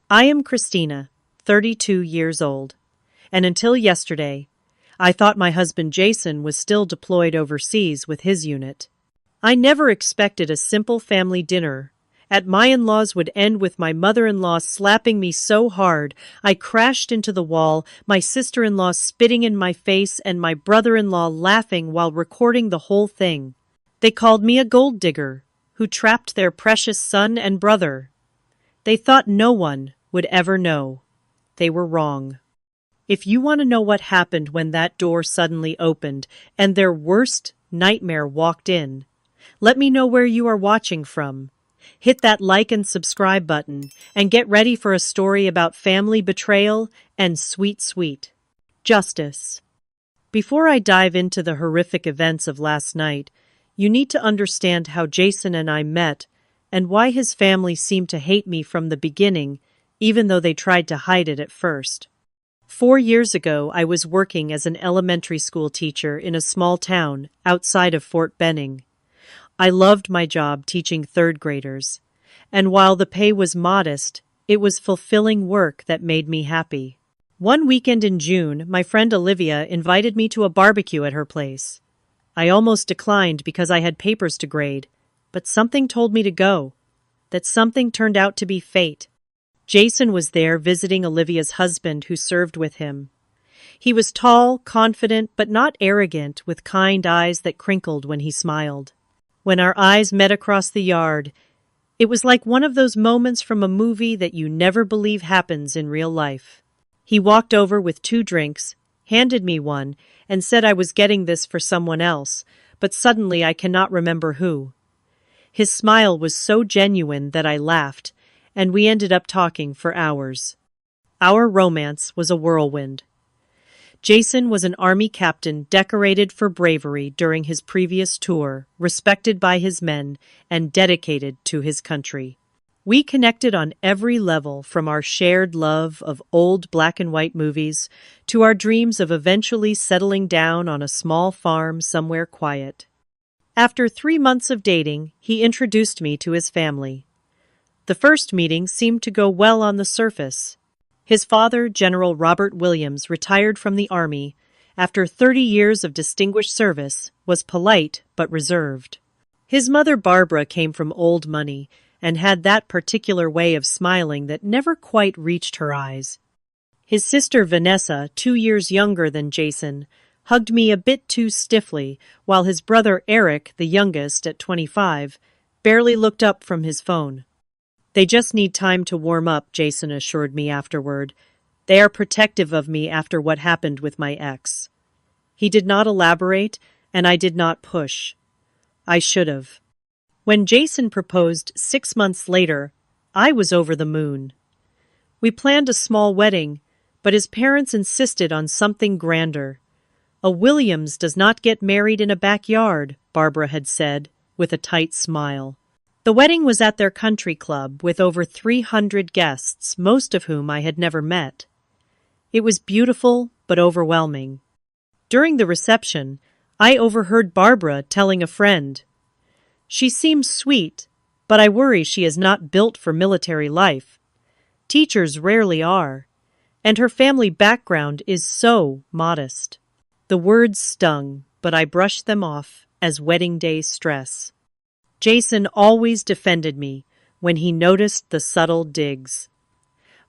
I am Christina, 32 years old, and until yesterday, I thought my husband Jason was still deployed overseas with his unit. I never expected a simple family dinner at my in-laws would end with my mother-in-law slapping me so hard I crashed into the wall, my sister-in-law spitting in my face, and my brother-in-law laughing while recording the whole thing. They called me a gold digger who trapped their precious son and brother. They thought no one would ever know. They were wrong. If you want to know what happened when that door suddenly opened and their worst nightmare walked in, let me know where you are watching from. Hit that like and subscribe button and get ready for a story about family betrayal and sweet justice. Before I dive into the horrific events of last night, you need to understand how Jason and I met and why his family seemed to hate me from the beginning, even though they tried to hide it at first. 4 years ago, I was working as an elementary school teacher in a small town outside of Fort Benning. I loved my job teaching third graders, and while the pay was modest, it was fulfilling work that made me happy. One weekend in June, my friend Olivia invited me to a barbecue at her place. I almost declined because I had papers to grade, but something told me to go. That something turned out to be fate. Jason was there visiting Olivia's husband who served with him. He was tall, confident, but not arrogant, with kind eyes that crinkled when he smiled. When our eyes met across the yard, it was like one of those moments from a movie that you never believe happens in real life. He walked over with 2 drinks, handed me one, and said I was getting this for someone else, but suddenly I cannot remember who. His smile was so genuine that I laughed, and we ended up talking for hours. Our romance was a whirlwind. Jason was an army captain decorated for bravery during his previous tour, respected by his men, and dedicated to his country. We connected on every level, from our shared love of old black and white movies to our dreams of eventually settling down on a small farm somewhere quiet. After 3 months of dating, he introduced me to his family. The first meeting seemed to go well on the surface. His father, General Robert Williams, retired from the Army after 30 years of distinguished service, was polite but reserved. His mother, Barbara, came from old money and had that particular way of smiling that never quite reached her eyes. His sister, Vanessa, 2 years younger than Jason, hugged me a bit too stiffly, while his brother, Eric, the youngest at 25, barely looked up from his phone. They just need time to warm up, Jason assured me afterward. They are protective of me after what happened with my ex. He did not elaborate, and I did not push. I should have. When Jason proposed 6 months later, I was over the moon. We planned a small wedding, but his parents insisted on something grander. A Williams does not get married in a backyard, Barbara had said, with a tight smile. The wedding was at their country club with over 300 guests, most of whom I had never met. It was beautiful but overwhelming. During the reception, I overheard Barbara telling a friend, "She seems sweet, but I worry she is not built for military life. Teachers rarely are, and her family background is so modest." The words stung, but I brushed them off as wedding day stress. Jason always defended me when he noticed the subtle digs.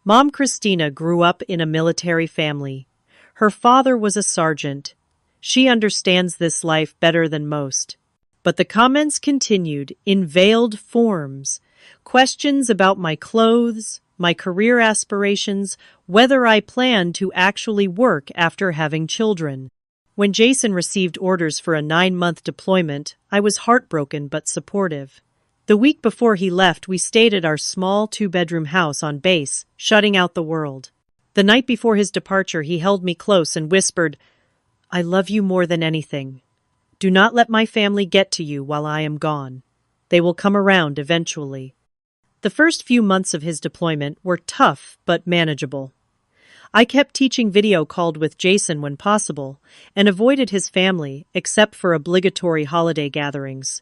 Mom Christina grew up in a military family. Her father was a sergeant. She understands this life better than most. But the comments continued in veiled forms. Questions about my clothes, my career aspirations, whether I planned to actually work after having children. When Jason received orders for a 9-month deployment, I was heartbroken but supportive. The week before he left, we stayed at our small 2-bedroom house on base, shutting out the world. The night before his departure, he held me close and whispered, "I love you more than anything. Do not let my family get to you while I am gone. They will come around eventually." The first few months of his deployment were tough but manageable. I kept teaching video called with Jason when possible and avoided his family except for obligatory holiday gatherings.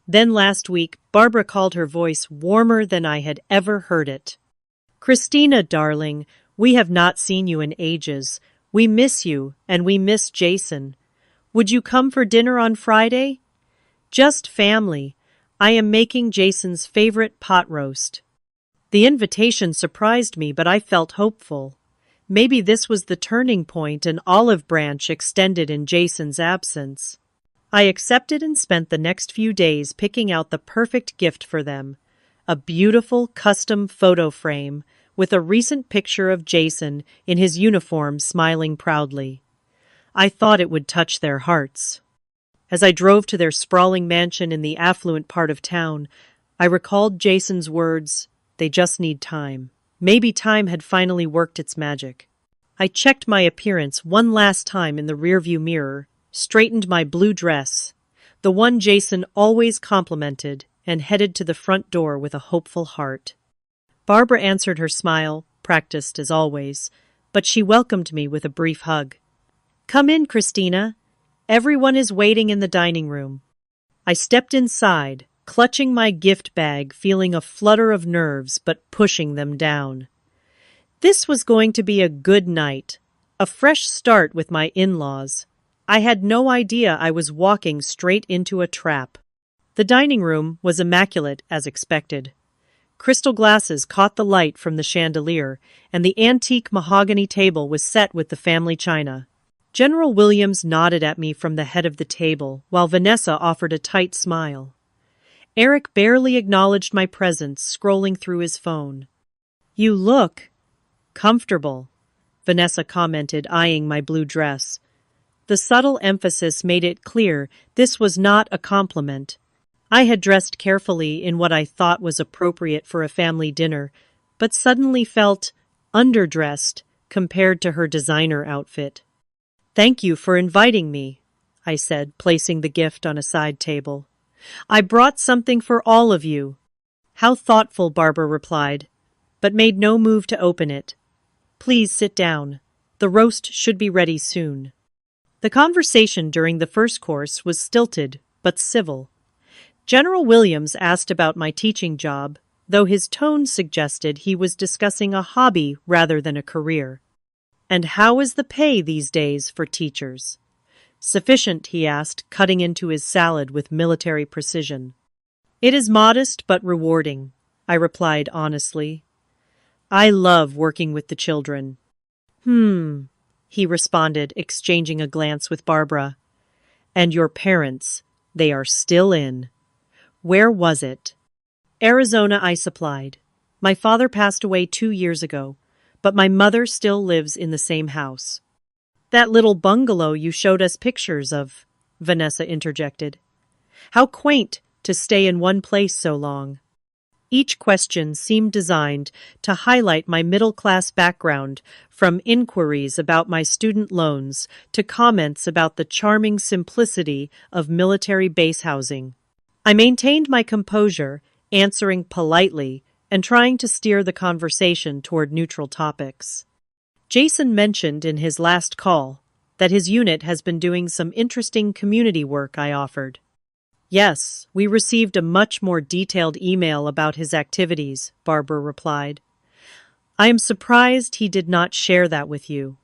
Then last week, Barbara called, her voice warmer than I had ever heard it. Christina, darling, we have not seen you in ages. We miss you, and we miss Jason. Would you come for dinner on Friday? Just family. I am making Jason's favorite pot roast. The invitation surprised me, but I felt hopeful. Maybe this was the turning point, an olive branch extended in Jason's absence. I accepted and spent the next few days picking out the perfect gift for them. A beautiful custom photo frame with a recent picture of Jason in his uniform smiling proudly. I thought it would touch their hearts. As I drove to their sprawling mansion in the affluent part of town, I recalled Jason's words, "They just need time." Maybe time had finally worked its magic. I checked my appearance one last time in the rearview mirror, straightened my blue dress, the one Jason always complimented, and headed to the front door with a hopeful heart. Barbara answered her smile, practiced as always, but she welcomed me with a brief hug. "Come in, Christina. Everyone is waiting in the dining room." I stepped inside, clutching my gift bag, feeling a flutter of nerves but pushing them down. This was going to be a good night, a fresh start with my in-laws. I had no idea I was walking straight into a trap. The dining room was immaculate as expected. Crystal glasses caught the light from the chandelier, and the antique mahogany table was set with the family china. General Williams nodded at me from the head of the table, while Vanessa offered a tight smile. Eric barely acknowledged my presence, scrolling through his phone. "You look comfortable," Vanessa commented, eyeing my blue dress. The subtle emphasis made it clear this was not a compliment. I had dressed carefully in what I thought was appropriate for a family dinner, but suddenly felt underdressed compared to her designer outfit. "Thank you for inviting me," I said, placing the gift on a side table. "I brought something for all of you." "How thoughtful," Barbara replied, but made no move to open it. "Please sit down. The roast should be ready soon." The conversation during the first course was stilted, but civil. General Williams asked about my teaching job, though his tone suggested he was discussing a hobby rather than a career. "And how is the pay these days for teachers?" "Sufficient," he asked, cutting into his salad with military precision. "It is modest but rewarding," I replied honestly. "I love working with the children." He responded, exchanging a glance with Barbara. "And your parents, they are still in." "Where was it?" "Arizona," I supplied. "My father passed away 2 years ago, but my mother still lives in the same house." "That little bungalow you showed us pictures of," Vanessa interjected. "How quaint to stay in one place so long." Each question seemed designed to highlight my middle-class background, from inquiries about my student loans to comments about the charming simplicity of military base housing. I maintained my composure, answering politely and trying to steer the conversation toward neutral topics. "Jason mentioned in his last call that his unit has been doing some interesting community work," I offered. "Yes, we received a much more detailed email about his activities," Barbara replied. "I am surprised he did not share that with you."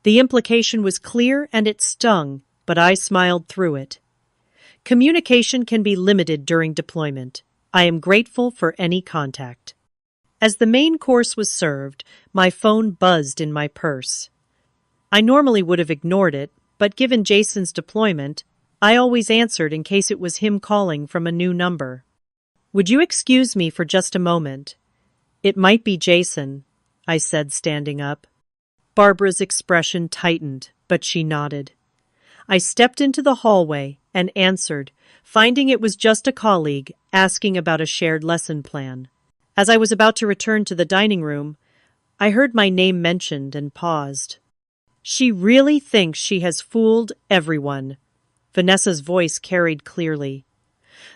The implication was clear and it stung, but I smiled through it. Communication can be limited during deployment. I am grateful for any contact. As the main course was served, my phone buzzed in my purse. I normally would have ignored it, but given Jason's deployment, I always answered in case it was him calling from a new number. "Would you excuse me for just a moment? It might be Jason," I said, standing up. Barbara's expression tightened, but she nodded. I stepped into the hallway and answered, finding it was just a colleague asking about a shared lesson plan. As I was about to return to the dining room, I heard my name mentioned and paused. "She really thinks she has fooled everyone," Vanessa's voice carried clearly.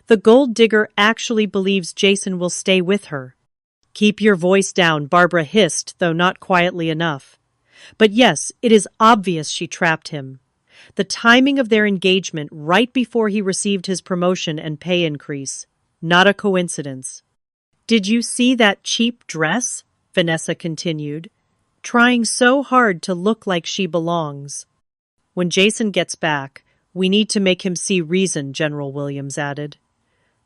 "The gold digger actually believes Jason will stay with her." "Keep your voice down," Barbara hissed, though not quietly enough. "But yes, it is obvious she trapped him. The timing of their engagement right before he received his promotion and pay increase. Not a coincidence." "Did you see that cheap dress?" Vanessa continued, trying so hard to look like she belongs. When Jason gets back, we need to make him see reason, General Williams added.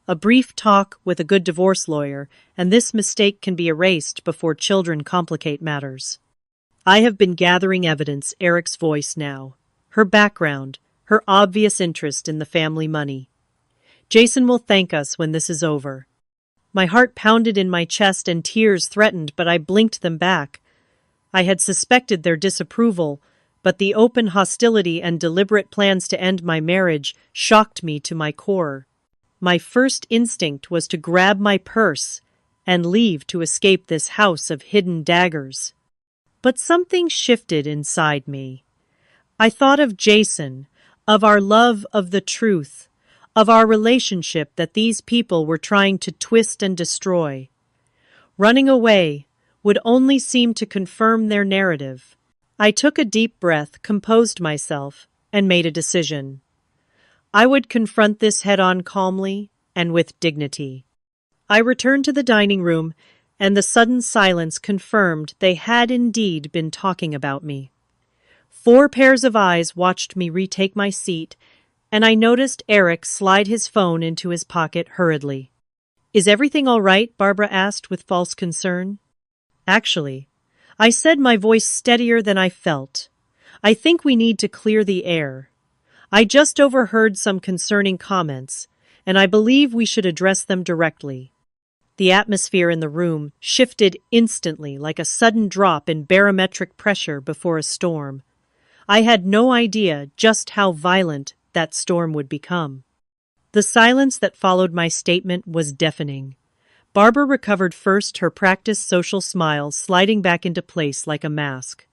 A brief talk with a good divorce lawyer, and this mistake can be erased before children complicate matters. I have been gathering evidence, Eric's voice now. Her background, her obvious interest in the family money. Jason will thank us when this is over. My heart pounded in my chest and tears threatened, but I blinked them back. I had suspected their disapproval, but the open hostility and deliberate plans to end my marriage shocked me to my core. My first instinct was to grab my purse and leave to escape this house of hidden daggers. But something shifted inside me. I thought of Jason, of our love, of the truth, of our relationship that these people were trying to twist and destroy. Running away would only seem to confirm their narrative. I took a deep breath, composed myself, and made a decision. I would confront this head-on calmly and with dignity. I returned to the dining room, and the sudden silence confirmed they had indeed been talking about me. 4 pairs of eyes watched me retake my seat, and I noticed Eric slide his phone into his pocket hurriedly. "Is everything all right?" Barbara asked with false concern. "Actually," I said, my voice steadier than I felt, "I think we need to clear the air. I just overheard some concerning comments, and I believe we should address them directly." The atmosphere in the room shifted instantly like a sudden drop in barometric pressure before a storm. I had no idea just how violent that storm would become. The silence that followed my statement was deafening. Barbara recovered first, her practiced social smile sliding back into place like a mask.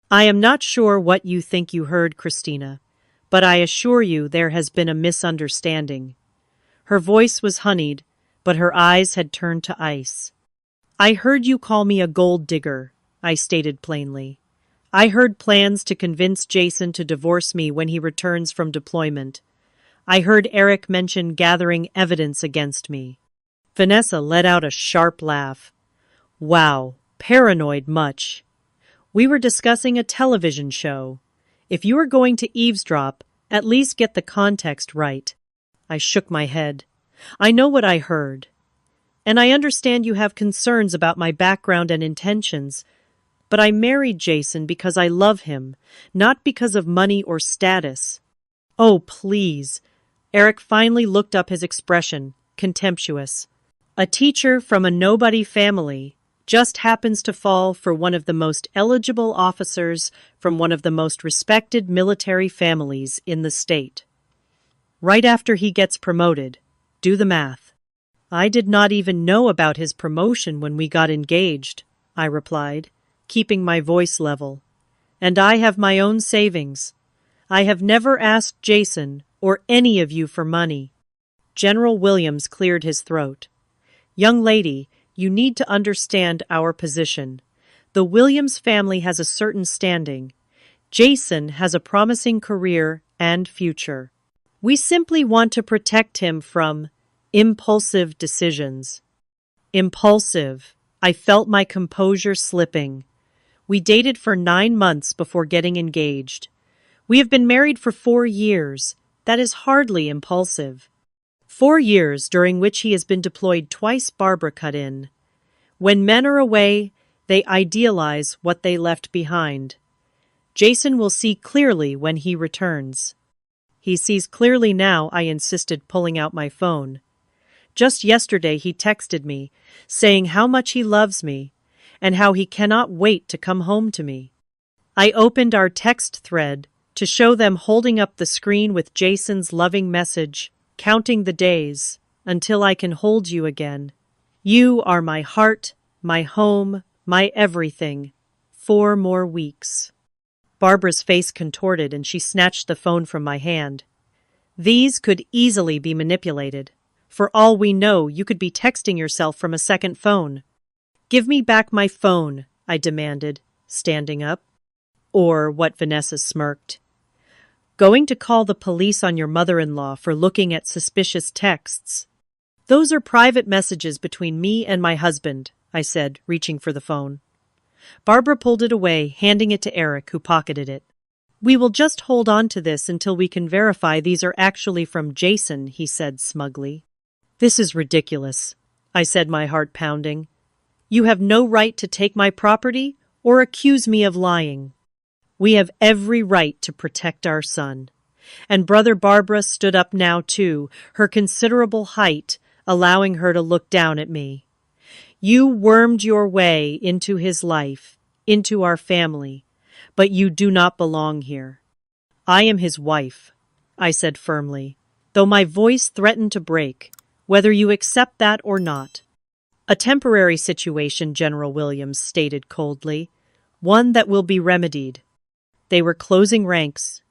"I am not sure what you think you heard, Christina, but I assure you there has been a misunderstanding." Her voice was honeyed, but her eyes had turned to ice. "I heard you call me a gold digger," I stated plainly. "I heard plans to convince Jason to divorce me when he returns from deployment. I heard Eric mention gathering evidence against me." Vanessa let out a sharp laugh. "Wow, paranoid much. We were discussing a television show. If you are going to eavesdrop, at least get the context right." I shook my head. "I know what I heard. And I understand you have concerns about my background and intentions, but I married Jason because I love him, not because of money or status." "Oh, please." Eric finally looked up, his expression contemptuous. "A teacher from a nobody family just happens to fall for one of the most eligible officers from one of the most respected military families in the state. Right after he gets promoted. Do the math." "I did not even know about his promotion when we got engaged," I replied, keeping my voice level. "And I have my own savings. I have never asked Jason or any of you for money." General Williams cleared his throat. "Young lady, you need to understand our position. The Williams family has a certain standing. Jason has a promising career and future. We simply want to protect him from impulsive decisions." Impulsive. I felt my composure slipping. We dated for 9 months before getting engaged. We have been married for 4 years. That is hardly impulsive. 4 years during which he has been deployed twice, Barbara cut in. When men are away, they idealize what they left behind. Jason will see clearly when he returns. "He sees clearly now," I insisted, pulling out my phone. "Just yesterday he texted me, saying how much he loves me, and how he cannot wait to come home to me." I opened our text thread to show them, holding up the screen with Jason's loving message, "Counting the days until I can hold you again. You are my heart, my home, my everything. 4 more weeks." Barbara's face contorted and she snatched the phone from my hand. "These could easily be manipulated. For all we know, you could be texting yourself from a second phone." "Give me back my phone," I demanded, standing up. "Or," what Vanessa smirked, "going to call the police on your mother-in-law for looking at suspicious texts." "Those are private messages between me and my husband," I said, reaching for the phone. Barbara pulled it away, handing it to Eric, who pocketed it. "We will just hold on to this until we can verify these are actually from Jason," he said smugly. "This is ridiculous," I said, my heart pounding. "You have no right to take my property or accuse me of lying. We have every right to protect our son." And Brother Barbara stood up now too, her considerable height allowing her to look down at me. "You wormed your way into his life, into our family, but you do not belong here. I am his wife," I said firmly, though my voice threatened to break, "whether you accept that or not." "A temporary situation," General Williams stated coldly, "one that will be remedied." They were closing ranks,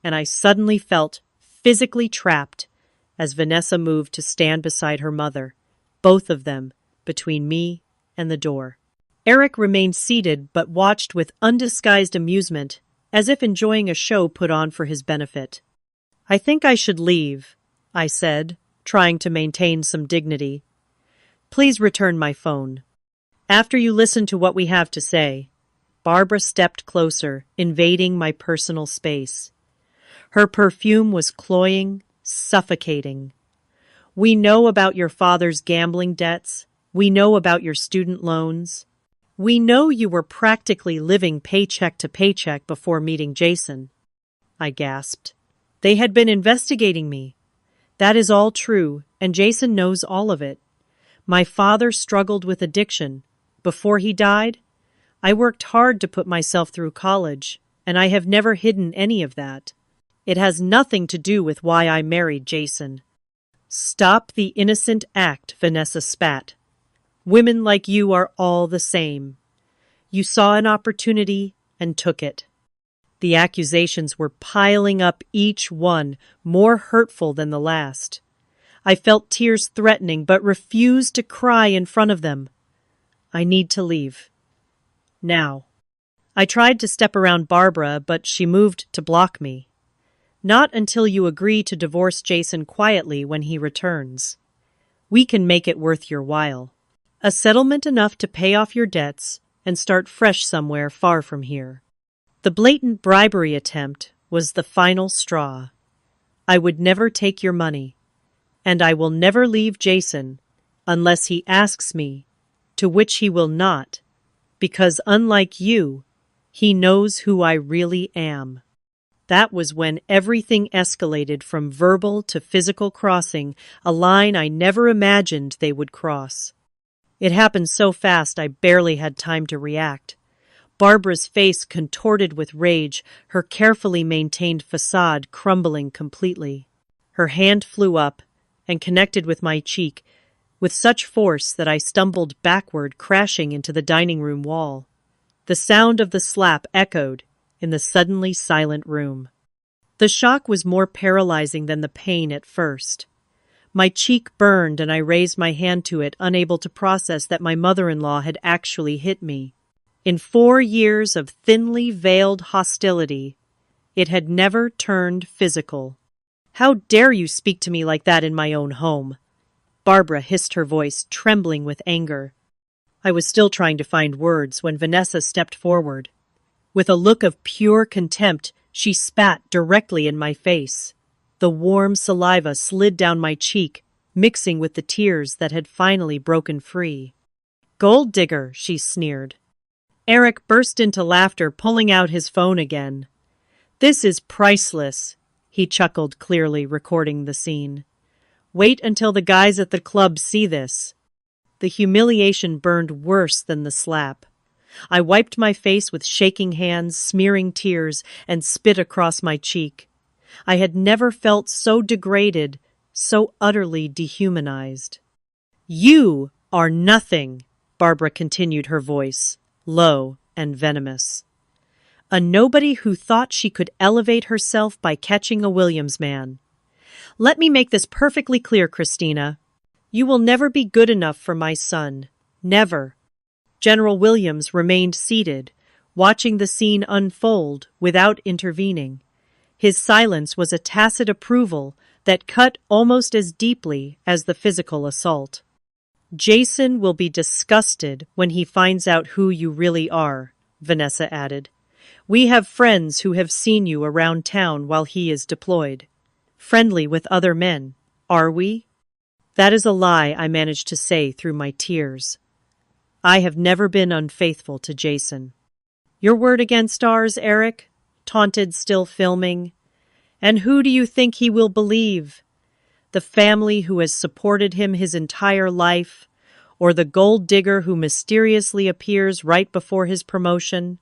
and I suddenly felt physically trapped as Vanessa moved to stand beside her mother, both of them between me and the door. Eric remained seated but watched with undisguised amusement, as if enjoying a show put on for his benefit. "I think I should leave," I said, trying to maintain some dignity. "Please return my phone. After you listen to what we have to say." Barbara stepped closer, invading my personal space. Her perfume was cloying, suffocating. "We know about your father's gambling debts. We know about your student loans. We know you were practically living paycheck to paycheck before meeting Jason." I gasped. "They had been investigating me. That is all true, and Jason knows all of it. My father struggled with addiction. Before he died, I worked hard to put myself through college, and I have never hidden any of that. It has nothing to do with why I married Jason." "Stop the innocent act," Vanessa spat. "Women like you are all the same. You saw an opportunity and took it." The accusations were piling up, each one more hurtful than the last. I felt tears threatening, but refused to cry in front of them. "I need to leave. Now." I tried to step around Barbara, but she moved to block me. "Not until you agree to divorce Jason quietly when he returns. We can make it worth your while. A settlement enough to pay off your debts and start fresh somewhere far from here." The blatant bribery attempt was the final straw. "I would never take your money, and I will never leave Jason unless he asks me, to which he will not, because unlike you, he knows who I really am." That was when everything escalated from verbal to physical, crossing a line I never imagined they would cross. It happened so fast I barely had time to react. Barbara's face contorted with rage, her carefully maintained facade crumbling completely. Her hand flew up and connected with my cheek with such force that I stumbled backward, crashing into the dining room wall. The sound of the slap echoed in the suddenly silent room. The shock was more paralyzing than the pain at first. My cheek burned and I raised my hand to it, unable to process that my mother-in-law had actually hit me. In 4 years of thinly veiled hostility, it had never turned physical. "How dare you speak to me like that in my own home?" Barbara hissed, her voice trembling with anger. I was still trying to find words when Vanessa stepped forward. With a look of pure contempt, she spat directly in my face. The warm saliva slid down my cheek, mixing with the tears that had finally broken free. "Gold digger," she sneered. Eric burst into laughter, pulling out his phone again. "This is priceless," he chuckled, clearly recording the scene. "Wait until the guys at the club see this." The humiliation burned worse than the slap. I wiped my face with shaking hands, smearing tears, and spit across my cheek. I had never felt so degraded, so utterly dehumanized. "You are nothing," Barbara continued, her voice low and venomous. "A nobody who thought she could elevate herself by catching a Williams man. Let me make this perfectly clear, Christina. You will never be good enough for my son. Never." General Williams remained seated, watching the scene unfold without intervening. His silence was a tacit approval that cut almost as deeply as the physical assault. Jason will be disgusted when he finds out who you really are, Vanessa added. We have friends who have seen you around town while he is deployed. Friendly with other men, are we? That is a lie, I managed to say through my tears. I have never been unfaithful to Jason. Your word against ours, Eric? Taunted, still filming. And who do you think he will believe? The family who has supported him his entire life, or the gold digger who mysteriously appears right before his promotion?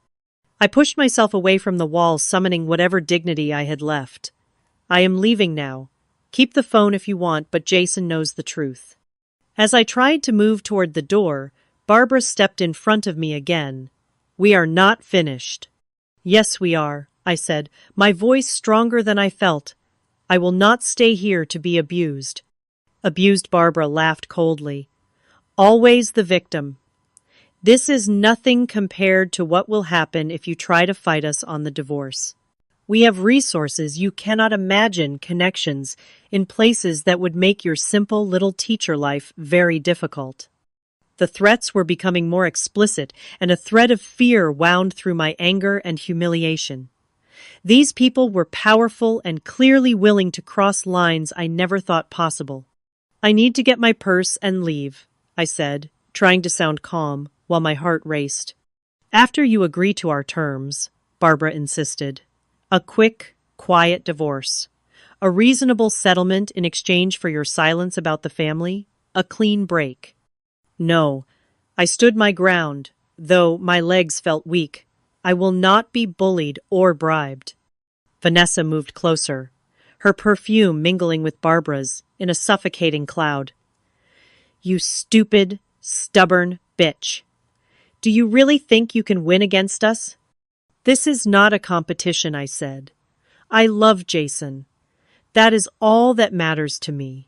I pushed myself away from the wall, summoning whatever dignity I had left. I am leaving now. Keep the phone if you want, but Jason knows the truth. As I tried to move toward the door, Barbara stepped in front of me again. We are not finished. Yes, we are, I said, my voice stronger than I felt. I will not stay here to be abused. Abused, Barbara laughed coldly. Always the victim. This is nothing compared to what will happen if you try to fight us on the divorce. We have resources you cannot imagine, connections in places that would make your simple little teacher life very difficult. The threats were becoming more explicit, and a thread of fear wound through my anger and humiliation. These people were powerful and clearly willing to cross lines I never thought possible. I need to get my purse and leave, I said, trying to sound calm while my heart raced. After you agree to our terms, Barbara insisted. A quick, quiet divorce. A reasonable settlement in exchange for your silence about the family. A clean break. No, I stood my ground, though my legs felt weak. I will not be bullied or bribed. Vanessa moved closer, her perfume mingling with Barbara's in a suffocating cloud. You stupid, stubborn bitch. Do you really think you can win against us? This is not a competition, I said. I love Jason. That is all that matters to me.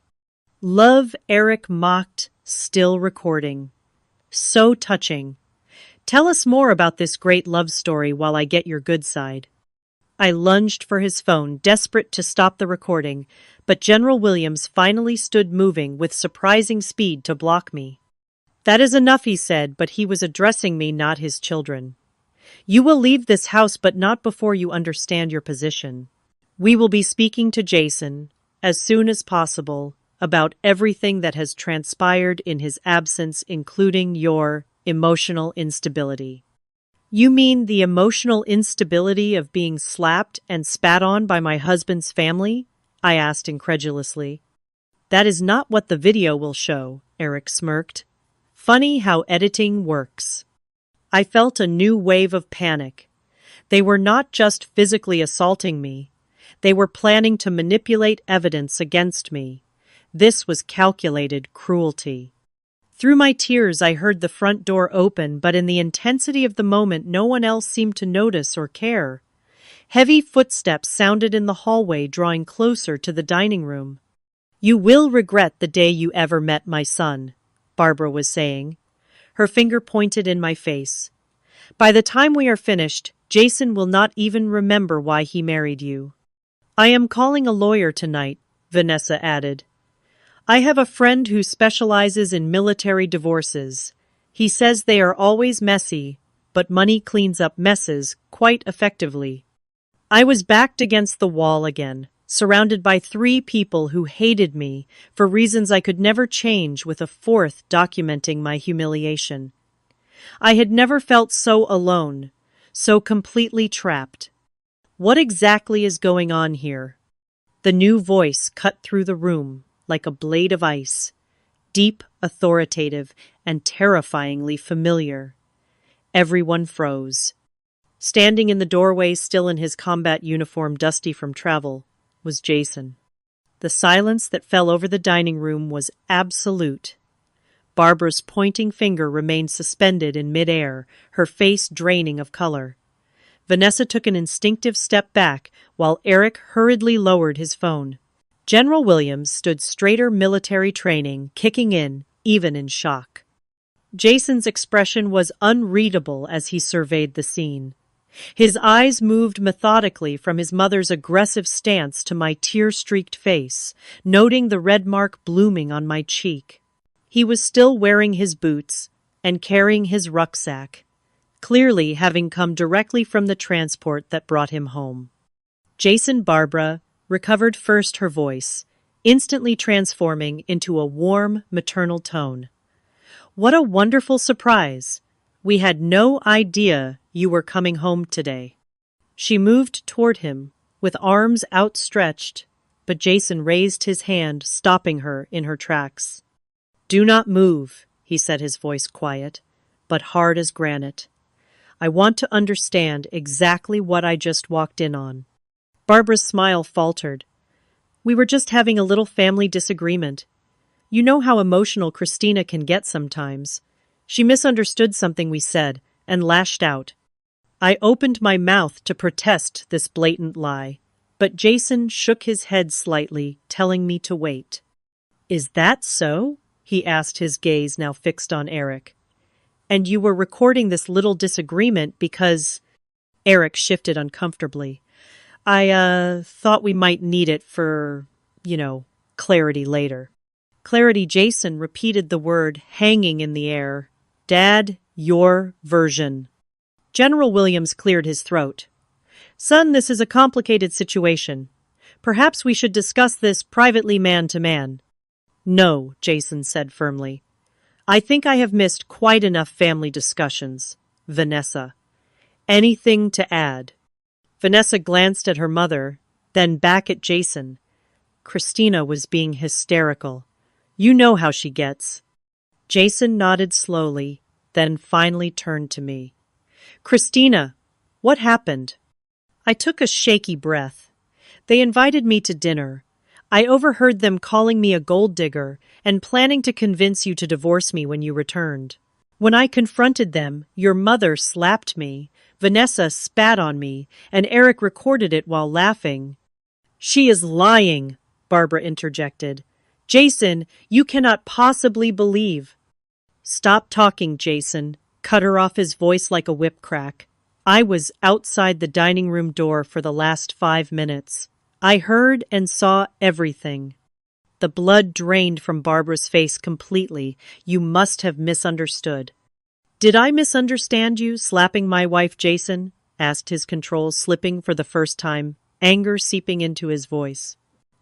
Love, Eric mocked, still recording. So touching. Tell us more about this great love story while I get your good side. I lunged for his phone, desperate to stop the recording, but General Williams finally stood moving with surprising speed to block me. That is enough, he said, but he was addressing me, not his children. You will leave this house, but not before you understand your position. We will be speaking to Jason, as soon as possible, about everything that has transpired in his absence, including your emotional instability. You mean the emotional instability of being slapped and spat on by my husband's family? I asked incredulously. That is not what the video will show, Eric smirked. Funny how editing works. I felt a new wave of panic. They were not just physically assaulting me. They were planning to manipulate evidence against me. This was calculated cruelty. Through my tears, I heard the front door open, but in the intensity of the moment, no one else seemed to notice or care. Heavy footsteps sounded in the hallway, drawing closer to the dining room. You will regret the day you ever met my son, Barbara was saying. Her finger pointed in my face. By the time we are finished, Jason will not even remember why he married you. I am calling a lawyer tonight, Vanessa added. I have a friend who specializes in military divorces. He says they are always messy, but money cleans up messes quite effectively. I was backed against the wall again, surrounded by 3 people who hated me for reasons I could never change, with a 4th documenting my humiliation. I had never felt so alone, so completely trapped. What exactly is going on here? The new voice cut through the room like a blade of ice, deep, authoritative, and terrifyingly familiar. Everyone froze. Standing in the doorway, still in his combat uniform, dusty from travel, was Jason. The silence that fell over the dining room was absolute. Barbara's pointing finger remained suspended in midair, her face draining of color. Vanessa took an instinctive step back, while Eric hurriedly lowered his phone. General Williams stood straighter, military training kicking in, even in shock. Jason's expression was unreadable as he surveyed the scene. His eyes moved methodically from his mother's aggressive stance to my tear-streaked face, noting the red mark blooming on my cheek. He was still wearing his boots and carrying his rucksack, clearly having come directly from the transport that brought him home. Jason Barbara recovered first her voice, instantly transforming into a warm, maternal tone. "What a wonderful surprise! We had no idea you were coming home today." She moved toward him, with arms outstretched, but Jason raised his hand, stopping her in her tracks. "Do not move," he said, his voice quiet, but hard as granite. "I want to understand exactly what I just walked in on." Barbara's smile faltered. "We were just having a little family disagreement. You know how emotional Christina can get sometimes. She misunderstood something we said and lashed out. I opened my mouth to protest this blatant lie, but Jason shook his head slightly, telling me to wait." "Is that so?" he asked, his gaze now fixed on Eric. "And you were recording this little disagreement because—" Eric shifted uncomfortably. I thought we might need it for, clarity later." Clarity. Jason repeated the word, hanging in the air. "Dad, your version." General Williams cleared his throat. "Son, this is a complicated situation. Perhaps we should discuss this privately, man to man." "No," Jason said firmly. "I think I have missed quite enough family discussions. Vanessa. Anything to add?" Vanessa glanced at her mother, then back at Jason. Christina was being hysterical. "You know how she gets." Jason nodded slowly, then finally turned to me. "Christina, what happened?" I took a shaky breath. "They invited me to dinner. I overheard them calling me a gold digger and planning to convince you to divorce me when you returned. When I confronted them, your mother slapped me, Vanessa spat on me, and Eric recorded it while laughing." "She is lying," Barbara interjected. "Jason, you cannot possibly believe—" "Stop talking, Jason," cut her off, his voice like a whip crack. "I was outside the dining room door for the last 5 minutes. I heard and saw everything." The blood drained from Barbara's face completely. "You must have misunderstood." "Did I misunderstand you, slapping my wife, Jason?" asked his control slipping for the first time, anger seeping into his voice.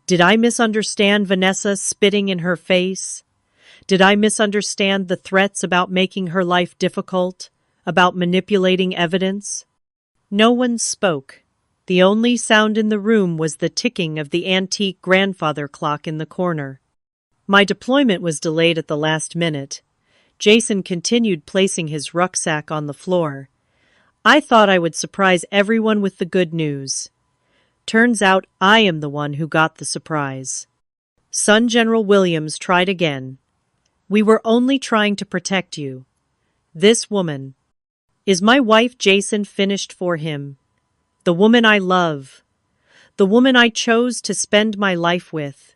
"Did I misunderstand Vanessa spitting in her face? Did I misunderstand the threats about making her life difficult, about manipulating evidence?" No one spoke. The only sound in the room was the ticking of the antique grandfather clock in the corner. "My deployment was delayed at the last minute." Jason continued, placing his rucksack on the floor. "I thought I would surprise everyone with the good news. Turns out I am the one who got the surprise." Son General Williams tried again. "We were only trying to protect you. This woman is my wife." Jason finished for him. "The woman I love. The woman I chose to spend my life with.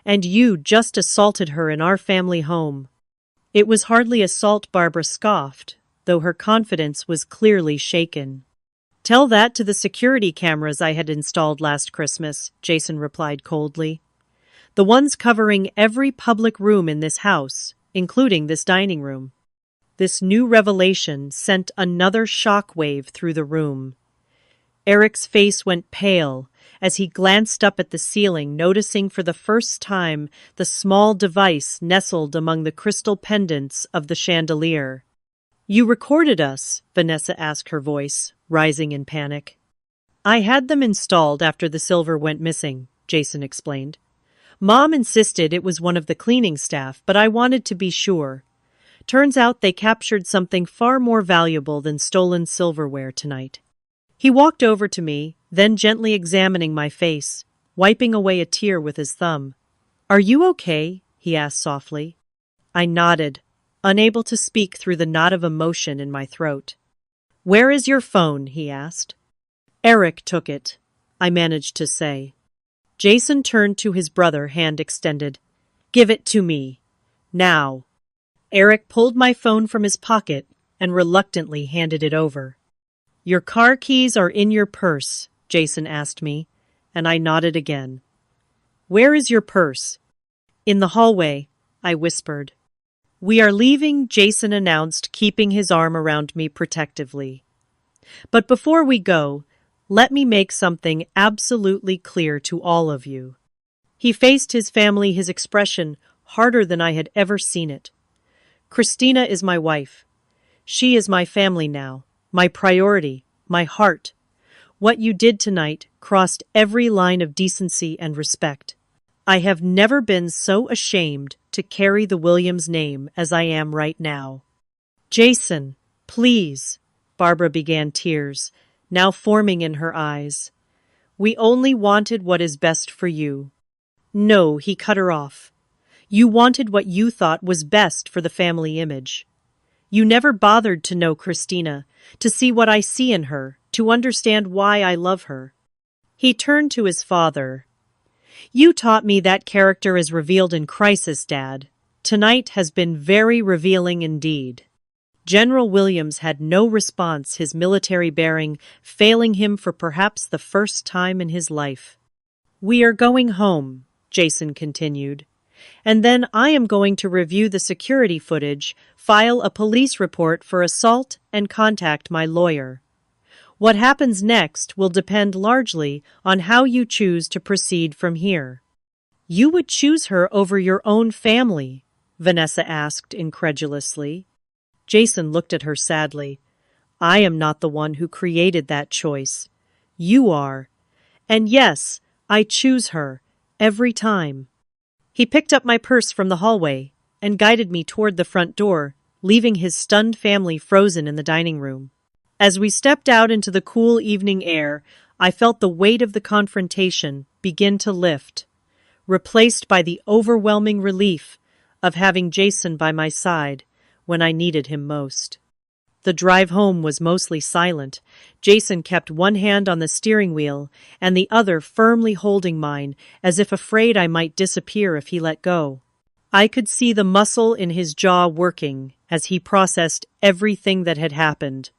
And you just assaulted her in our family home." "It was hardly assault," Barbara scoffed, though her confidence was clearly shaken. "Tell that to the security cameras I had installed last Christmas," Jason replied coldly. "The ones covering every public room in this house, including this dining room." This new revelation sent another shock wave through the room. Eric's face went pale as he glanced up at the ceiling, noticing for the first time the small device nestled among the crystal pendants of the chandelier. "You recorded us?" Vanessa asked, her voice rising in panic. "I had them installed after the silver went missing," Jason explained. "Mom insisted it was one of the cleaning staff, but I wanted to be sure. Turns out they captured something far more valuable than stolen silverware tonight." He walked over to me, then gently examining my face, wiping away a tear with his thumb. "Are you okay?" he asked softly. I nodded, unable to speak through the knot of emotion in my throat. "Where is your phone?" he asked. "Eric took it," I managed to say. Jason turned to his brother, hand extended. "Give it to me. Now." Eric pulled my phone from his pocket and reluctantly handed it over. "Your car keys are in your purse," Jason asked me, and I nodded again. "Where is your purse?" "In the hallway," I whispered. "We are leaving," Jason announced, keeping his arm around me protectively. "But before we go, let me make something absolutely clear to all of you." He faced his family, his expression harder than I had ever seen it. "Christina is my wife. She is my family now, my priority, my heart. What you did tonight crossed every line of decency and respect. I have never been so ashamed to carry the Williams name as I am right now." "Jason, please," Barbara began, tears now forming in her eyes. "We only wanted what is best for you." "No," he cut her off. "You wanted what you thought was best for the family image. You never bothered to know Christina, to see what I see in her, to understand why I love her." He turned to his father. "You taught me that character is revealed in crisis, Dad. Tonight has been very revealing indeed." General Williams had no response, his military bearing failing him for perhaps the first time in his life. "We are going home," Jason continued. "And then I am going to review the security footage, file a police report for assault, and contact my lawyer. What happens next will depend largely on how you choose to proceed from here." "You would choose her over your own family?" Vanessa asked incredulously. Jason looked at her sadly. "I am not the one who created that choice. You are. And yes, I choose her, every time." He picked up my purse from the hallway and guided me toward the front door, leaving his stunned family frozen in the dining room. As we stepped out into the cool evening air, I felt the weight of the confrontation begin to lift, replaced by the overwhelming relief of having Jason by my side when I needed him most. The drive home was mostly silent. Jason kept one hand on the steering wheel and the other firmly holding mine, as if afraid I might disappear if he let go. I could see the muscle in his jaw working as he processed everything that had happened.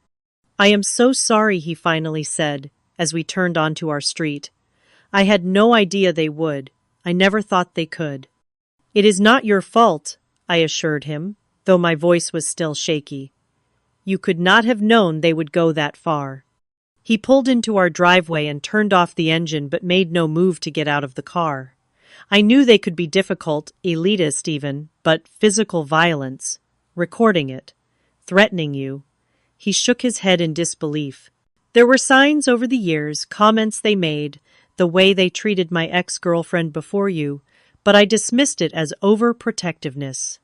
"I am so sorry," he finally said, as we turned onto our street. "I had no idea they would. I never thought they could." "It is not your fault," I assured him, though my voice was still shaky. "You could not have known they would go that far." He pulled into our driveway and turned off the engine but made no move to get out of the car. I knew they could be difficult, elitist even, but physical violence, recording it, threatening you. He shook his head in disbelief. "There were signs over the years, comments they made, the way they treated my ex-girlfriend before you, but I dismissed it as overprotectiveness."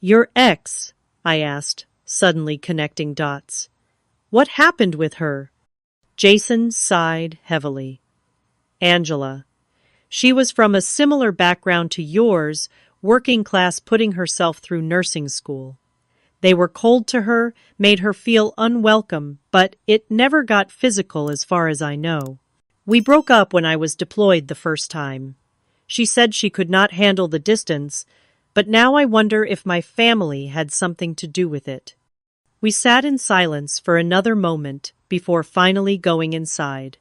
"Your ex?" I asked, suddenly connecting dots. "What happened with her?" Jason sighed heavily. "Angela. She was from a similar background to yours, working class, putting herself through nursing school. They were cold to her, made her feel unwelcome, but it never got physical as far as I know. We broke up when I was deployed the first time. She said she could not handle the distance, but now I wonder if my family had something to do with it." We sat in silence for another moment before finally going inside.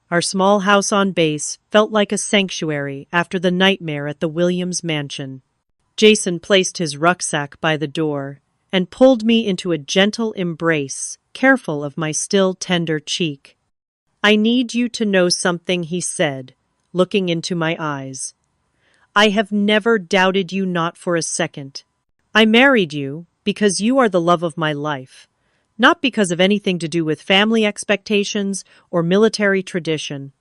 Our small house on base felt like a sanctuary after the nightmare at the Williams mansion. Jason placed his rucksack by the door and pulled me into a gentle embrace, careful of my still tender cheek. "I need you to know something," he said, looking into my eyes. "I have never doubted you, not for a second. I married you because you are the love of my life, not because of anything to do with family expectations or military tradition."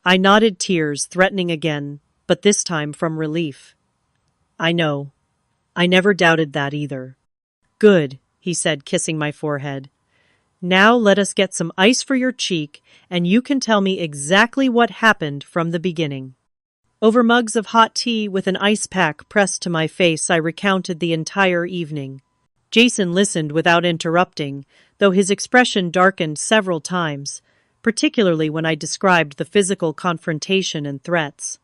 I nodded, tears threatening again, but this time from relief. "I know. I never doubted that either." "Good," he said, kissing my forehead. "Now let us get some ice for your cheek, and you can tell me exactly what happened from the beginning." Over mugs of hot tea with an ice pack pressed to my face, I recounted the entire evening. Jason listened without interrupting, though his expression darkened several times, particularly when I described the physical confrontation and threats.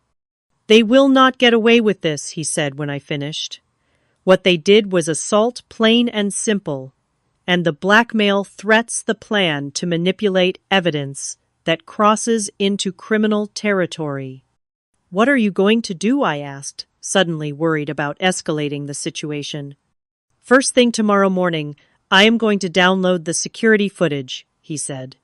"They will not get away with this," he said when I finished. "What they did was assault, plain and simple, and the blackmail threats the plan to manipulate evidence that crosses into criminal territory." "What are you going to do?" I asked, suddenly worried about escalating the situation. First thing tomorrow morning, I am going to download the security footage, he said.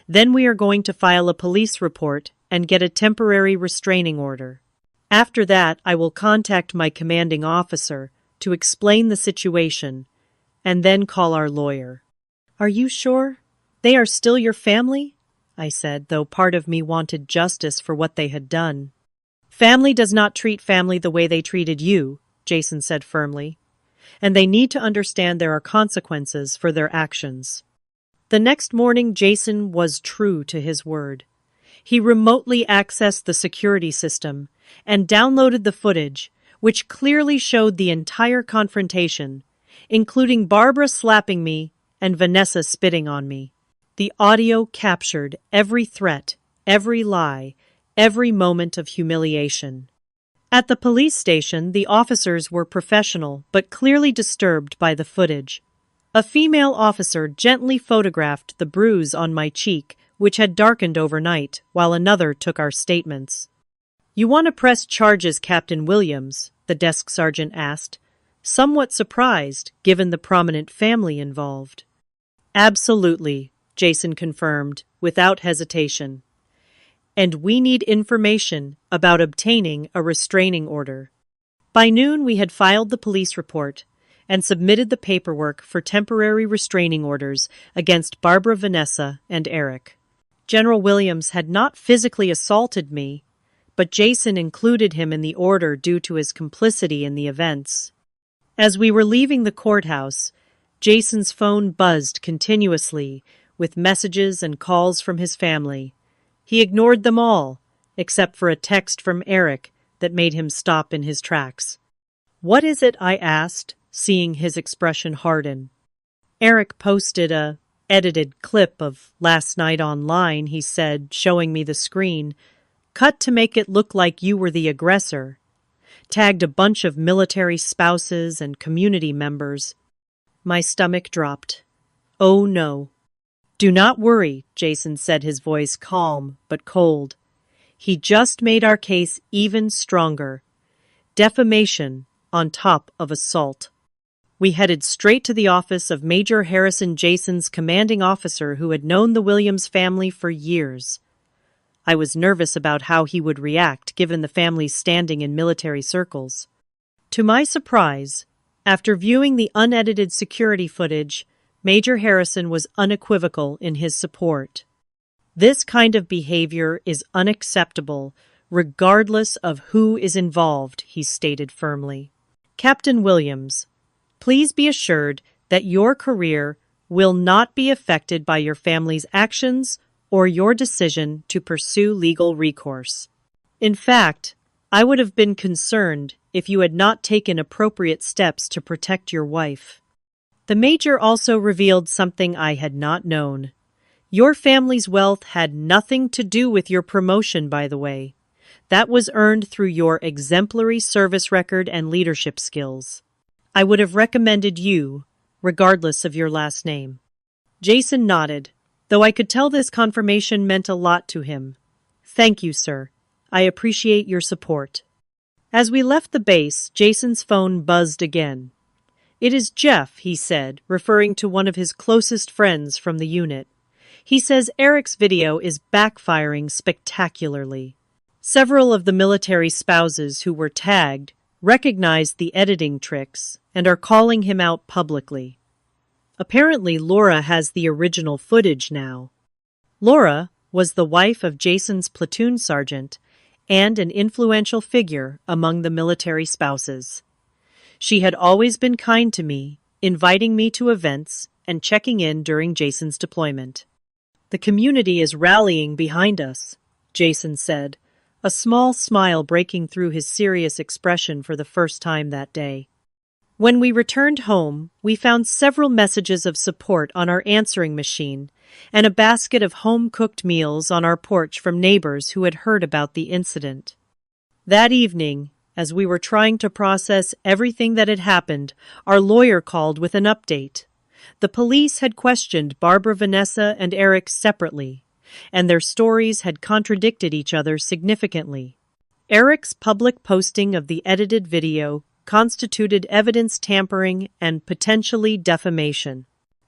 Then we are going to file a police report and get a temporary restraining order. After that, I will contact my commanding officer to explain the situation and then call our lawyer. Are you sure? They are still your family? I said, though part of me wanted justice for what they had done. Family does not treat family the way they treated you, Jason said firmly, and they need to understand there are consequences for their actions. The next morning, Jason was true to his word. He remotely accessed the security system and downloaded the footage, which clearly showed the entire confrontation, including Barbara slapping me and Vanessa spitting on me. The audio captured every threat, every lie, every moment of humiliation. At the police station, the officers were professional but clearly disturbed by the footage. A female officer gently photographed the bruise on my cheek, which had darkened overnight, while another took our statements. "You want to press charges, Captain Williams?" the desk sergeant asked, somewhat surprised given the prominent family involved. "Absolutely," Jason confirmed, without hesitation. "And we need information about obtaining a restraining order." By noon, we had filed the police report and submitted the paperwork for temporary restraining orders against Barbara, Vanessa, and Eric. General Williams had not physically assaulted me, but Jason included him in the order due to his complicity in the events. As we were leaving the courthouse, Jason's phone buzzed continuously with messages and calls from his family. He ignored them all, except for a text from Eric that made him stop in his tracks. "What is it?" I asked, seeing his expression harden. Eric posted a edited clip of last night online, he said, showing me the screen. "Cut to make it look like you were the aggressor." Tagged a bunch of military spouses and community members. My stomach dropped. Oh no. "Do not worry," Jason said, his voice calm but cold. "He just made our case even stronger. Defamation on top of assault." We headed straight to the office of Major Harrison, Jason's commanding officer who had known the Williams family for years. I was nervous about how he would react given the family's standing in military circles. To my surprise, after viewing the unedited security footage, Major Harrison was unequivocal in his support. "This kind of behavior is unacceptable, regardless of who is involved," he stated firmly. "Captain Williams, please be assured that your career will not be affected by your family's actions or your decision to pursue legal recourse. In fact, I would have been concerned if you had not taken appropriate steps to protect your wife." The major also revealed something I had not known. Your family's wealth had nothing to do with your promotion, by the way. That was earned through your exemplary service record and leadership skills. I would have recommended you, regardless of your last name. Jason nodded, though I could tell this confirmation meant a lot to him. "Thank you, sir. I appreciate your support." As we left the base, Jason's phone buzzed again. "It is Jeff," he said, referring to one of his closest friends from the unit. "He says Eric's video is backfiring spectacularly. Several of the military spouses who were tagged recognized the editing tricks and are calling him out publicly. Apparently, Laura has the original footage now." Laura was the wife of Jason's platoon sergeant and an influential figure among the military spouses. She had always been kind to me, inviting me to events and checking in during Jason's deployment. "The community is rallying behind us," Jason said, a small smile breaking through his serious expression for the first time that day. When we returned home, we found several messages of support on our answering machine and a basket of home-cooked meals on our porch from neighbors who had heard about the incident. That evening, as we were trying to process everything that had happened, our lawyer called with an update. The police had questioned Barbara, Vanessa, and Eric separately, and their stories had contradicted each other significantly. Eric's public posting of the edited video constituted evidence tampering and potentially defamation.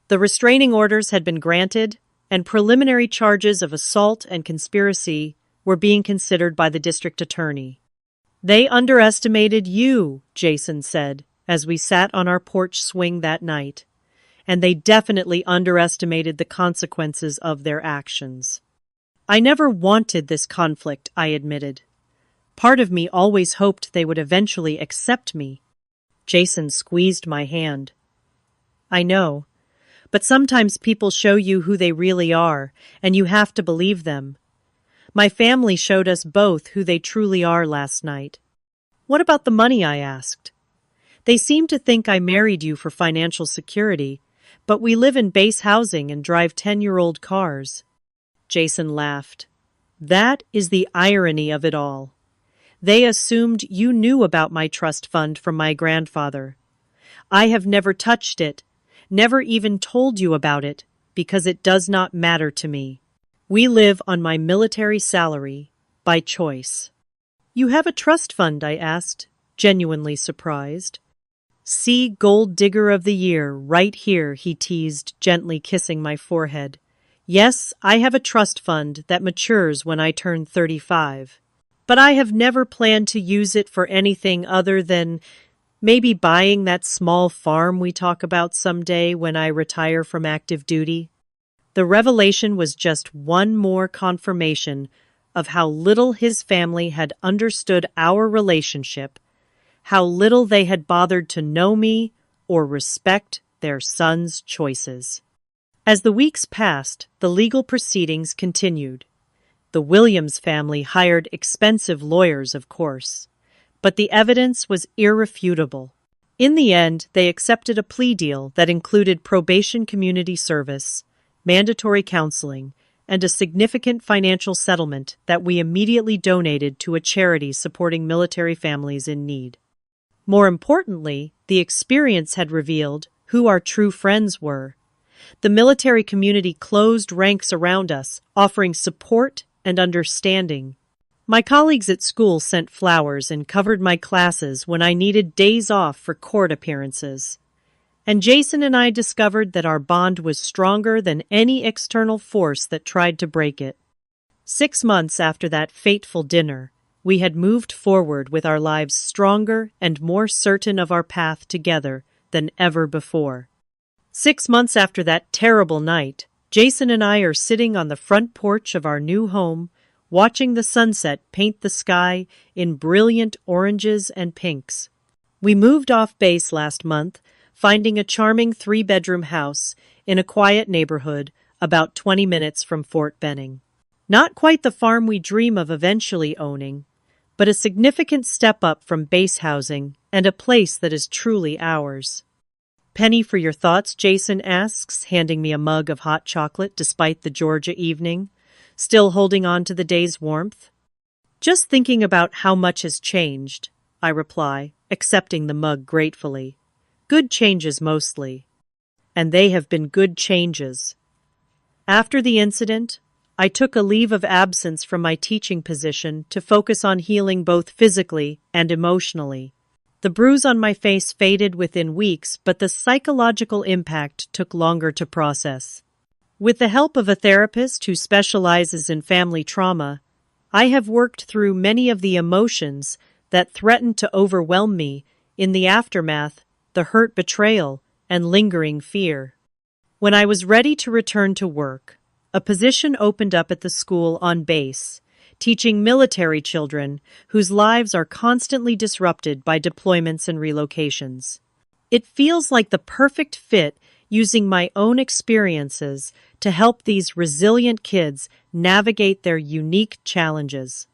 The restraining orders had been granted, and preliminary charges of assault and conspiracy were being considered by the district attorney. "They underestimated you," Jason said, as we sat on our porch swing that night. "And they definitely underestimated the consequences of their actions." "I never wanted this conflict," I admitted. "Part of me always hoped they would eventually accept me." Jason squeezed my hand. "I know, but sometimes people show you who they really are, and you have to believe them. My family showed us both who they truly are last night." "What about the money?" I asked. "They seem to think I married you for financial security, but we live in base housing and drive 10-year-old cars." Jason laughed. "That is the irony of it all. They assumed you knew about my trust fund from my grandfather. I have never touched it, never even told you about it, because it does not matter to me. We live on my military salary, by choice." "You have a trust fund?" I asked, genuinely surprised. "See Gold Digger of the Year right here," he teased, gently kissing my forehead. "Yes, I have a trust fund that matures when I turn 35. But I have never planned to use it for anything other than maybe buying that small farm we talk about someday when I retire from active duty." The revelation was just one more confirmation of how little his family had understood our relationship, how little they had bothered to know me or respect their son's choices. As the weeks passed, the legal proceedings continued. The Williams family hired expensive lawyers, of course, but the evidence was irrefutable. In the end, they accepted a plea deal that included probation community service, mandatory counseling, and a significant financial settlement that we immediately donated to a charity supporting military families in need. More importantly, the experience had revealed who our true friends were. The military community closed ranks around us, offering support and understanding. My colleagues at school sent flowers and covered my classes when I needed days off for court appearances. And Jason and I discovered that our bond was stronger than any external force that tried to break it. 6 months after that fateful dinner, we had moved forward with our lives stronger and more certain of our path together than ever before. 6 months after that terrible night, Jason and I are sitting on the front porch of our new home, watching the sunset paint the sky in brilliant oranges and pinks. We moved off base last month, finding a charming 3-bedroom house in a quiet neighborhood about 20 minutes from Fort Benning. Not quite the farm we dream of eventually owning, but a significant step up from base housing and a place that is truly ours. "Penny for your thoughts?" Jason asks, handing me a mug of hot chocolate despite the Georgia evening, still holding on to the day's warmth. "Just thinking about how much has changed," I reply, accepting the mug gratefully. "Good changes mostly. And they have been good changes." After the incident, I took a leave of absence from my teaching position to focus on healing both physically and emotionally. The bruise on my face faded within weeks, but the psychological impact took longer to process. With the help of a therapist who specializes in family trauma, I have worked through many of the emotions that threatened to overwhelm me in the aftermath, the hurt, betrayal, and lingering fear. When I was ready to return to work, a position opened up at the school on base, teaching military children whose lives are constantly disrupted by deployments and relocations. It feels like the perfect fit, using my own experiences to help these resilient kids navigate their unique challenges.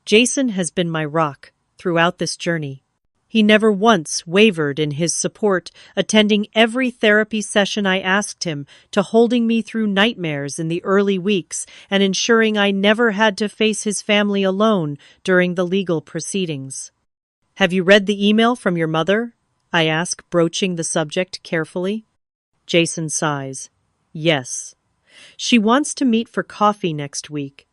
Jason has been my rock throughout this journey. He never once wavered in his support, attending every therapy session I asked him, to holding me through nightmares in the early weeks and ensuring I never had to face his family alone during the legal proceedings. "Have you read the email from your mother?" I ask, broaching the subject carefully. Jason sighs. "Yes. She wants to meet for coffee next week.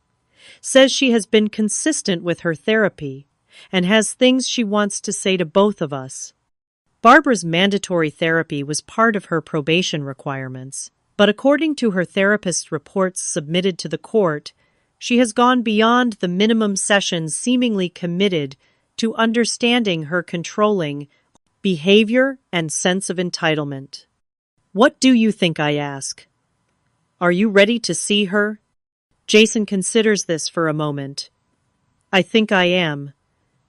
Says she has been consistent with her therapy, and has things she wants to say to both of us. Barbara's mandatory therapy was part of her probation requirements, but according to her therapist's reports submitted to the court, she has gone beyond the minimum sessions, seemingly committed to understanding her controlling behavior and sense of entitlement. What do you think, I ask? Are you ready to see her? Jason considers this for a moment. I think I am.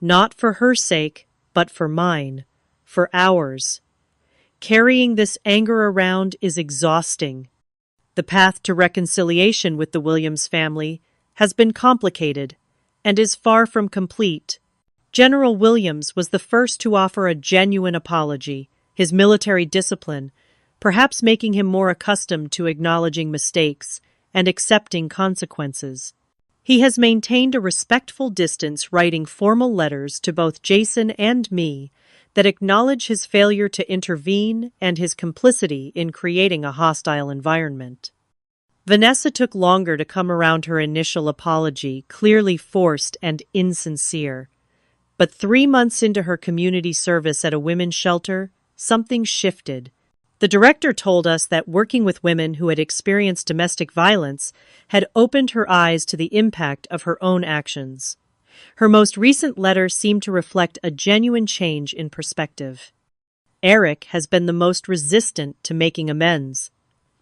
Not for her sake, but for mine. For ours. Carrying this anger around is exhausting. The path to reconciliation with the Williams family has been complicated and is far from complete. General Williams was the first to offer a genuine apology, his military discipline, perhaps making him more accustomed to acknowledging mistakes and accepting consequences. He has maintained a respectful distance, writing formal letters to both Jason and me that acknowledge his failure to intervene and his complicity in creating a hostile environment. Vanessa took longer to come around her initial apology, clearly forced and insincere. But 3 months into her community service at a women's shelter, something shifted. The director told us that working with women who had experienced domestic violence had opened her eyes to the impact of her own actions. Her most recent letter seemed to reflect a genuine change in perspective. Eric has been the most resistant to making amends.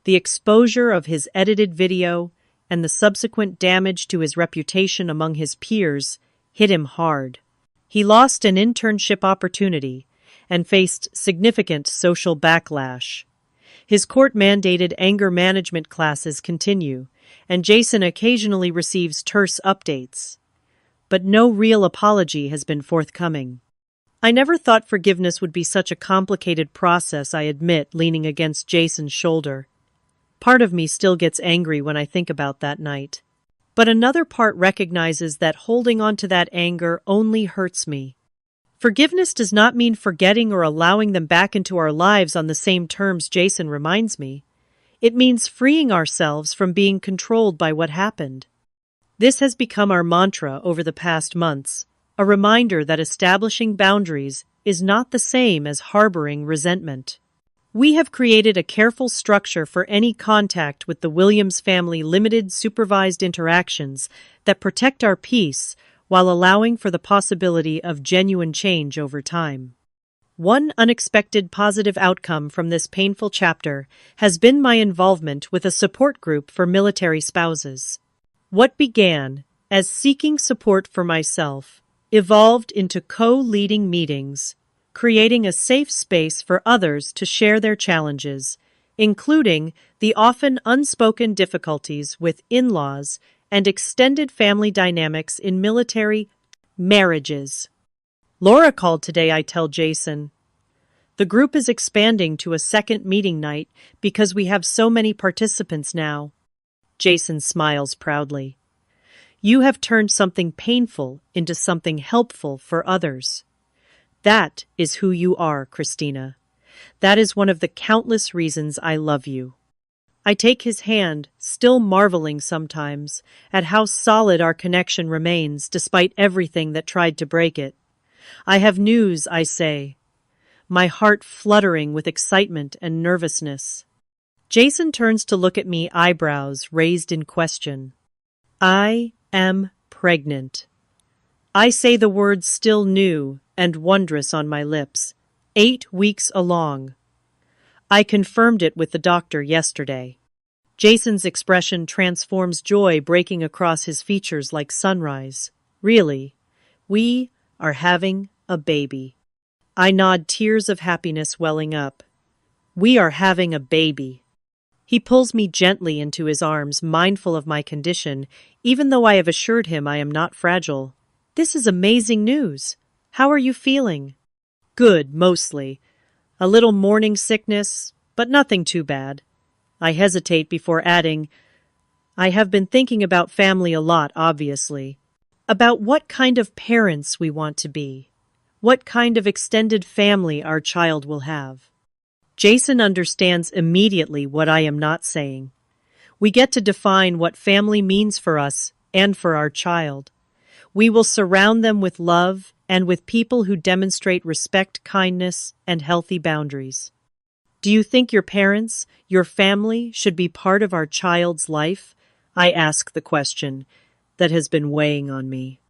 The exposure of his edited video and the subsequent damage to his reputation among his peers hit him hard. He lost an internship opportunity and faced significant social backlash. His court-mandated anger management classes continue, and Jason occasionally receives terse updates. But no real apology has been forthcoming. I never thought forgiveness would be such a complicated process, I admit, leaning against Jason's shoulder. Part of me still gets angry when I think about that night. But another part recognizes that holding on to that anger only hurts me. Forgiveness does not mean forgetting or allowing them back into our lives on the same terms, Jason reminds me. It means freeing ourselves from being controlled by what happened. This has become our mantra over the past months, a reminder that establishing boundaries is not the same as harboring resentment. We have created a careful structure for any contact with the Williams family, limited supervised interactions that protect our peace while allowing for the possibility of genuine change over time. One unexpected positive outcome from this painful chapter has been my involvement with a support group for military spouses. What began as seeking support for myself evolved into co-leading meetings, creating a safe space for others to share their challenges, including the often unspoken difficulties with in-laws and extended family dynamics in military marriages. Laura called today, I tell Jason. The group is expanding to a second meeting night because we have so many participants now. Jason smiles proudly. You have turned something painful into something helpful for others. That is who you are, Christina. That is one of the countless reasons I love you. I take his hand, still marveling sometimes at how solid our connection remains despite everything that tried to break it. I have news, I say, my heart fluttering with excitement and nervousness. Jason turns to look at me, eyebrows raised in question. I am pregnant. I say the words still new and wondrous on my lips, 8 weeks along. I confirmed it with the doctor yesterday. Jason's expression transforms, joy breaking across his features like sunrise. Really, we are having a baby. I nod, tears of happiness welling up. We are having a baby. He pulls me gently into his arms, mindful of my condition, even though I have assured him I am not fragile. This is amazing news. How are you feeling? Good, mostly. A little morning sickness, but nothing too bad. I hesitate before adding, I have been thinking about family a lot, obviously. About what kind of parents we want to be. What kind of extended family our child will have. Jason understands immediately what I am not saying. We get to define what family means for us and for our child. We will surround them with love and with people who demonstrate respect, kindness, and healthy boundaries. Do you think your parents, your family, should be part of our child's life? I ask the question that has been weighing on me.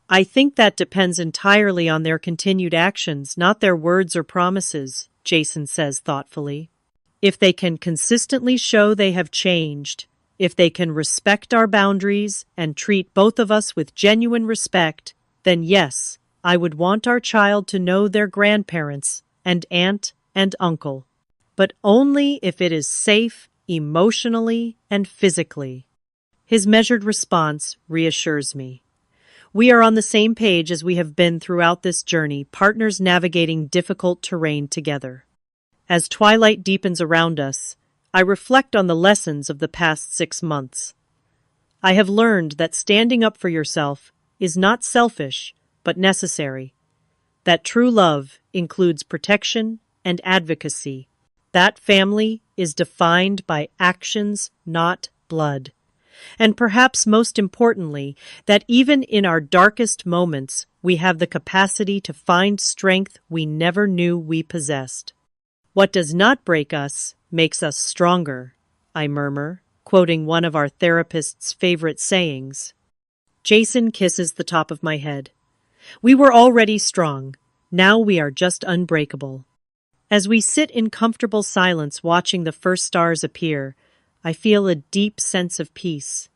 I think that depends entirely on their continued actions, not their words or promises, Jason says thoughtfully. If they can consistently show they have changed, if they can respect our boundaries and treat both of us with genuine respect, then yes, I would want our child to know their grandparents and aunt and uncle. But only if it is safe emotionally and physically. His measured response reassures me. We are on the same page as we have been throughout this journey, partners navigating difficult terrain together. As twilight deepens around us, I reflect on the lessons of the past 6 months. I have learned that standing up for yourself is not selfish, but necessary. That true love includes protection and advocacy. That family is defined by actions, not blood. And perhaps most importantly, that even in our darkest moments, we have the capacity to find strength we never knew we possessed. What does not break us makes us stronger, I murmur, quoting one of our therapist's favorite sayings. Jason kisses the top of my head. We were already strong. Now we are just unbreakable. As we sit in comfortable silence watching the first stars appear, I feel a deep sense of peace.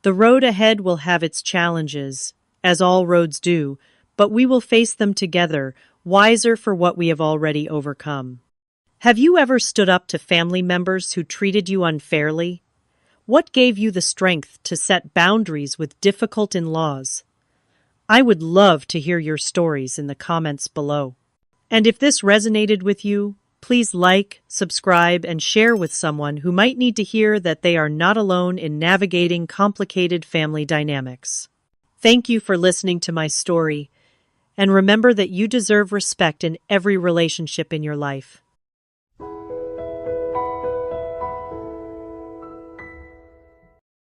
The road ahead will have its challenges, as all roads do, but we will face them together, wiser for what we have already overcome. Have you ever stood up to family members who treated you unfairly? What gave you the strength to set boundaries with difficult in-laws? I would love to hear your stories in the comments below. And if this resonated with you, please like, subscribe, and share with someone who might need to hear that they are not alone in navigating complicated family dynamics. Thank you for listening to my story, and remember that you deserve respect in every relationship in your life.